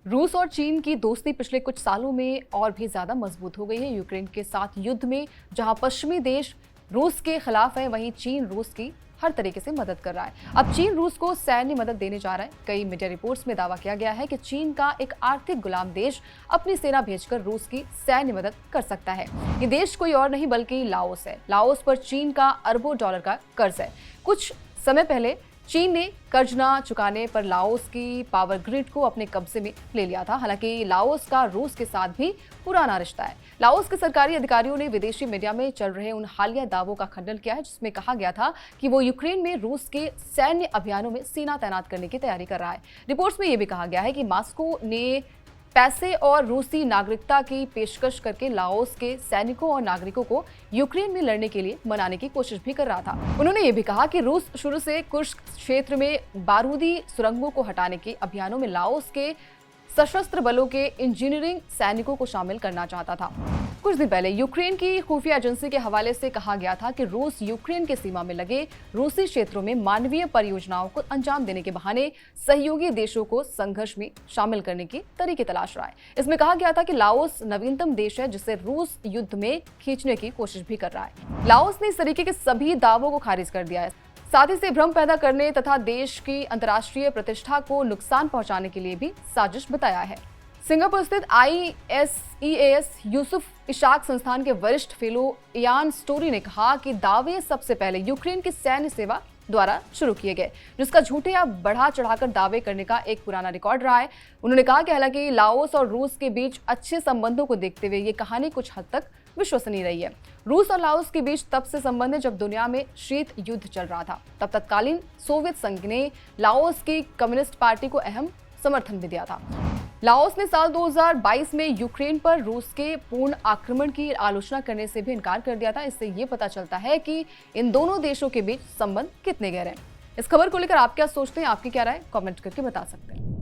रूस और चीन की दोस्ती पिछले कुछ सालों में और भी ज्यादा मजबूत हो गई है। यूक्रेन के साथ युद्ध में जहां पश्चिमी देश रूस के खिलाफ है, वहीं चीन रूस की हर तरीके से मदद कर रहा है। अब चीन रूस को सैन्य मदद देने जा रहा है। कई मीडिया रिपोर्ट्स में दावा किया गया है कि चीन का एक आर्थिक गुलाम देश अपनी सेना भेजकर रूस की सैन्य मदद कर सकता है। ये देश कोई और नहीं बल्कि लाओस है। लाओस पर चीन का अरबों डॉलर का कर्ज है। कुछ समय पहले चीन ने कर्ज न चुकाने पर लाओस की पावर ग्रिड को अपने कब्जे में ले लिया था। हालांकि लाओस का रूस के साथ भी पुराना रिश्ता है। लाओस के सरकारी अधिकारियों ने विदेशी मीडिया में चल रहे उन हालिया दावों का खंडन किया है जिसमें कहा गया था कि वो यूक्रेन में रूस के सैन्य अभियानों में सेना तैनात करने की तैयारी कर रहा है। रिपोर्ट्स में यह भी कहा गया है कि मॉस्को ने पैसे और रूसी नागरिकता की पेशकश करके लाओस के सैनिकों और नागरिकों को यूक्रेन में लड़ने के लिए मनाने की कोशिश भी कर रहा था। उन्होंने ये भी कहा कि रूस शुरू से कुर्स्क क्षेत्र में बारूदी सुरंगों को हटाने के अभियानों में लाओस के सशस्त्र बलों के इंजीनियरिंग सैनिकों को शामिल करना चाहता था। कुछ दिन पहले यूक्रेन की खुफिया एजेंसी के हवाले से कहा गया था कि रूस यूक्रेन के सीमा में लगे रूसी क्षेत्रों में मानवीय परियोजनाओं को अंजाम देने के बहाने सहयोगी देशों को संघर्ष में शामिल करने की तरीके तलाश रहा है। इसमें कहा गया था कि लाओस नवीनतम देश है जिसे रूस युद्ध में खींचने की कोशिश भी कर रहा है। लाओस ने इस तरीके के सभी दावों को खारिज कर दिया है। साथ ही से भ्रम पैदा करने तथा देश की अंतर्राष्ट्रीय प्रतिष्ठा को नुकसान पहुंचाने के लिए भी साजिश बताया है। सिंगापुर स्थित ISEAS यूसुफ इशाक संस्थान के वरिष्ठ फेलो इयान स्टोरी ने कहा कि दावे सबसे पहले यूक्रेन की सैन्य सेवा द्वारा शुरू किए गए, जिसका झूठे या बढ़ा चढ़ाकर दावे करने का एक पुराना रिकॉर्ड रहा है। उन्होंने कहा कि हालांकि लाओस और रूस के बीच अच्छे संबंधों को देखते हुए ये कहानी कुछ हद तक विश्वसनीय रही है। रूस और लाओस के बीच तब से संबंध है जब दुनिया में शीत युद्ध चल रहा था। तब तत्कालीन सोवियत संघ ने लाओस की कम्युनिस्ट पार्टी को अहम समर्थन भी दिया था। लाओस ने साल 2022 में यूक्रेन पर रूस के पूर्ण आक्रमण की आलोचना करने से भी इनकार कर दिया था। इससे ये पता चलता है कि इन दोनों देशों के बीच संबंध कितने गहरे हैं। इस खबर को लेकर आप क्या सोचते हैं, आपकी क्या राय कमेंट करके बता सकते हैं।